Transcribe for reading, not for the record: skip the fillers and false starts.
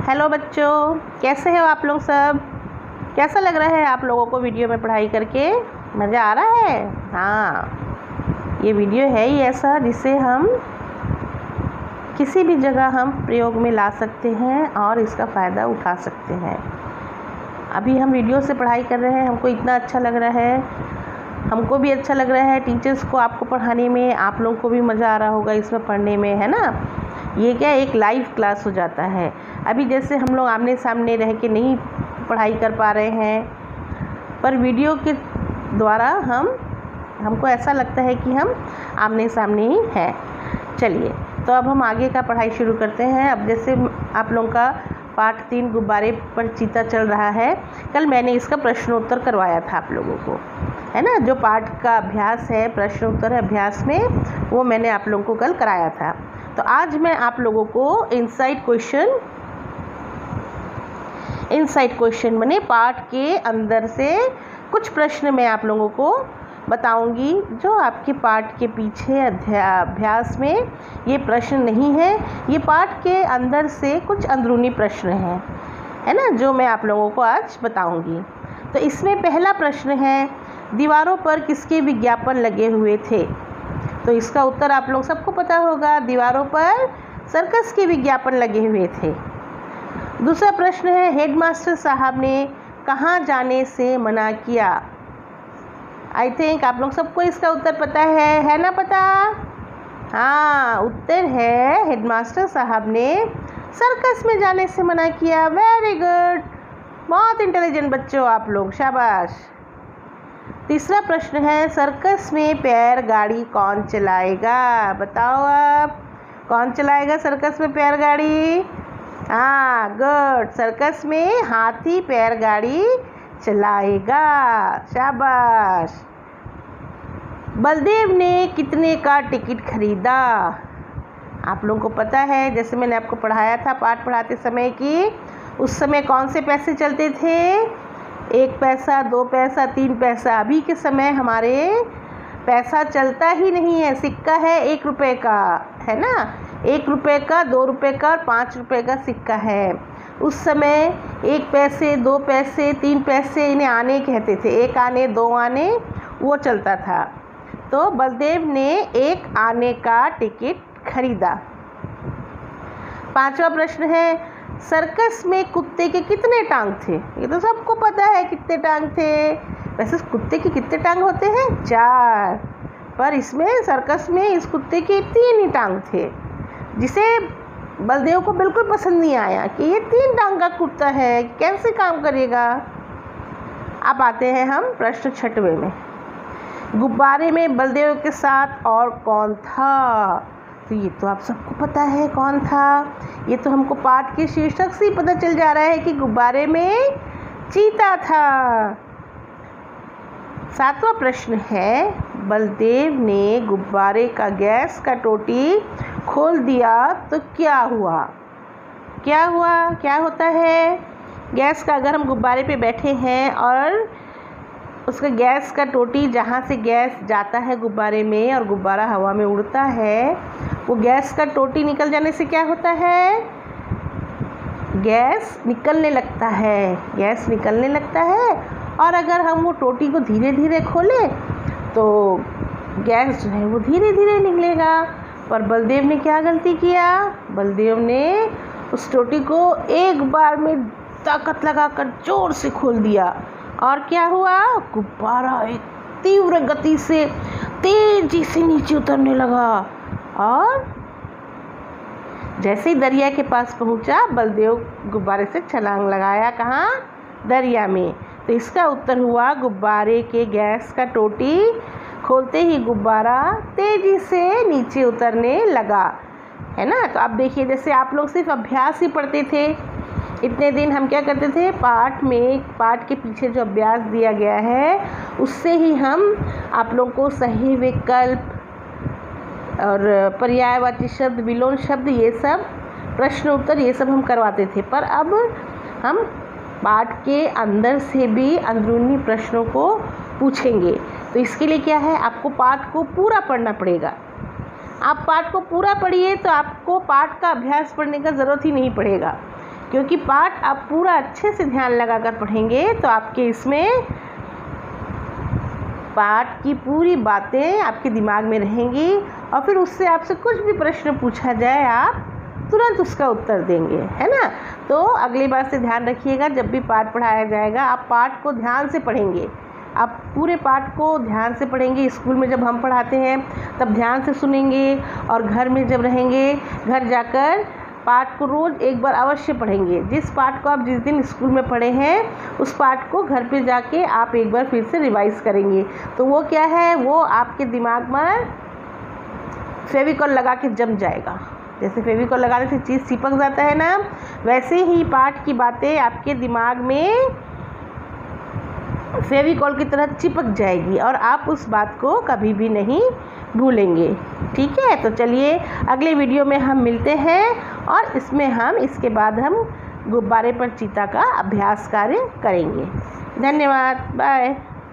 Hello बच्चों, कैसे हो आप लोग सब। कैसा लग रहा है आप लोगों को वीडियो में पढ़ाई करके? मज़ा आ रहा है? हाँ, ये वीडियो है ही ऐसा जिसे हम किसी भी जगह हम प्रयोग में ला सकते हैं और इसका फ़ायदा उठा सकते हैं। अभी हम वीडियो से पढ़ाई कर रहे हैं, हमको इतना अच्छा लग रहा है, हमको भी अच्छा लग रहा है, टीचर्स को आपको पढ़ाने में, आप लोगों को भी मज़ा आ रहा होगा इसमें पढ़ने में, है ना। ये क्या एक लाइव क्लास हो जाता है। अभी जैसे हम लोग आमने सामने रह के नहीं पढ़ाई कर पा रहे हैं, पर वीडियो के द्वारा हमको ऐसा लगता है कि हम आमने सामने ही हैं। चलिए, तो अब हम आगे का पढ़ाई शुरू करते हैं। अब जैसे आप लोगों का पाठ 3 गुब्बारे पर चीता चल रहा है, कल मैंने इसका प्रश्नोत्तर करवाया था आप लोगों को, है ना। जो पाठ का अभ्यास है, प्रश्नोत्तर अभ्यास में, वो मैंने आप लोगों को कल कराया था। तो आज मैं आप लोगों को इनसाइड क्वेश्चन माने पाठ के अंदर से कुछ प्रश्न मैं आप लोगों को बताऊंगी, जो आपके पाठ के पीछे अभ्यास में ये प्रश्न नहीं है। ये पाठ के अंदर से कुछ अंदरूनी प्रश्न हैं, है ना, जो मैं आप लोगों को आज बताऊंगी। तो इसमें पहला प्रश्न है, दीवारों पर किसके विज्ञापन लगे हुए थे? तो इसका उत्तर आप लोग सबको पता होगा, दीवारों पर सर्कस के विज्ञापन लगे हुए थे। दूसरा प्रश्न है, हेडमास्टर साहब ने कहाँ जाने से मना किया? आई थिंक आप लोग सबको इसका उत्तर पता है ना पता? हाँ, उत्तर है हेडमास्टर साहब ने सर्कस में जाने से मना किया। वेरी गुड, बहुत इंटेलिजेंट बच्चों आप लोग, शाबाश। तीसरा प्रश्न है, सर्कस में पैर गाड़ी कौन चलाएगा? बताओ आप, कौन चलाएगा सर्कस में पैर गाड़ी? हाँ, गुड, सर्कस में हाथी पैर गाड़ी चलाएगा, शाबाश। बलदेव ने कितने का टिकट खरीदा? आप लोगों को पता है, जैसे मैंने आपको पढ़ाया था पाठ पढ़ाते समय कि उस समय कौन से पैसे चलते थे? 1 पैसा, 2 पैसा, 3 पैसा। अभी के समय हमारे पैसा चलता ही नहीं है, सिक्का है 1 रुपये का, है ना। 1 रुपये का, 2 रुपये का और 5 रुपये का सिक्का है। उस समय 1 पैसे, 2 पैसे, 3 पैसे, इन्हें आने कहते थे, 1 आने, 2 आने, वो चलता था। तो बलदेव ने 1 आने का टिकट खरीदा। 5वां प्रश्न है, सर्कस में कुत्ते के कितने टांग थे? ये तो सबको पता है कितने टांग थे। वैसे कुत्ते के कितने टांग होते हैं? 4, पर इसमें सर्कस में इस कुत्ते के 3 ही टांग थे, जिसे बलदेव को बिल्कुल पसंद नहीं आया कि ये 3 टांग का कुत्ता है, कैसे काम करेगा। अब आते हैं हम प्रश्न 6वें में, गुब्बारे में बलदेव के साथ और कौन था? तो ये तो आप सबको पता है कौन था, ये तो हमको पाठ के शीर्षक से ही पता चल जा रहा है कि गुब्बारे में चीता था। 7वां प्रश्न है, बलदेव ने गुब्बारे का गैस का टोटी खोल दिया तो क्या हुआ? क्या हुआ? क्या होता है गैस का? अगर हम गुब्बारे पे बैठे हैं और उसका गैस का टोटी, जहाँ से गैस जाता है गुब्बारे में और गुब्बारा हवा में उड़ता है, वो गैस का टोटी निकल जाने से क्या होता है? गैस निकलने लगता है, गैस निकलने लगता है। और अगर हम वो टोटी को धीरे धीरे खोलें तो गैस जो है वो धीरे धीरे निकलेगा। पर बलदेव ने क्या गलती किया? बलदेव ने उस टोटी को एक बार में ताकत लगाकर जोर से खोल दिया, और क्या हुआ? गुब्बारा एक तीव्र गति से तेजी से नीचे उतरने लगा, और जैसे ही दरिया के पास पहुंचा, बलदेव गुब्बारे से छलांग लगाया। कहाँ? दरिया में। तो इसका उत्तर हुआ, गुब्बारे के गैस का टोटी खोलते ही गुब्बारा तेजी से नीचे उतरने लगा, है ना। तो अब देखिए, जैसे आप लोग सिर्फ अभ्यास ही पढ़ते थे, इतने दिन हम क्या करते थे, पाठ के पीछे जो अभ्यास दिया गया है उससे ही हम आप लोगों को सही विकल्प और पर्यायवाची शब्द, विलोम शब्द, ये सब प्रश्न उत्तर, ये सब हम करवाते थे। पर अब हम पाठ के अंदर से भी अंदरूनी प्रश्नों को पूछेंगे। तो इसके लिए क्या है, आपको पाठ को पूरा पढ़ना पड़ेगा। आप पाठ को पूरा पढ़िए तो आपको पाठ का अभ्यास पढ़ने का ज़रूरत ही नहीं पड़ेगा। क्योंकि पाठ आप पूरा अच्छे से ध्यान लगाकर पढ़ेंगे तो आपके इसमें पाठ की पूरी बातें आपके दिमाग में रहेंगी और फिर उससे आपसे कुछ भी प्रश्न पूछा जाए आप तुरंत उसका उत्तर देंगे, है ना। तो अगली बार से ध्यान रखिएगा, जब भी पाठ पढ़ाया जाएगा आप पाठ को ध्यान से पढ़ेंगे, आप पूरे पाठ को ध्यान से पढ़ेंगे। स्कूल में जब हम पढ़ाते हैं तब ध्यान से सुनेंगे और घर में जब रहेंगे, घर जाकर पाठ को रोज़ एक बार अवश्य पढ़ेंगे। जिस पाठ को आप जिस दिन स्कूल में पढ़े हैं उस पाठ को घर पे जाके आप एक बार फिर से रिवाइज़ करेंगे। तो वो क्या है, वो आपके दिमाग में फेविकॉल लगा के जम जाएगा। जैसे फेविकॉल लगाने से चीज़ चिपक जाता है ना, वैसे ही पाठ की बातें आपके दिमाग में फेविकॉल की तरह चिपक जाएगी और आप उस बात को कभी भी नहीं भूलेंगे। ठीक है, तो चलिए अगले वीडियो में हम मिलते हैं और इसके बाद हम गुब्बारे पर चीता का अभ्यास कार्य करेंगे। धन्यवाद, बाय।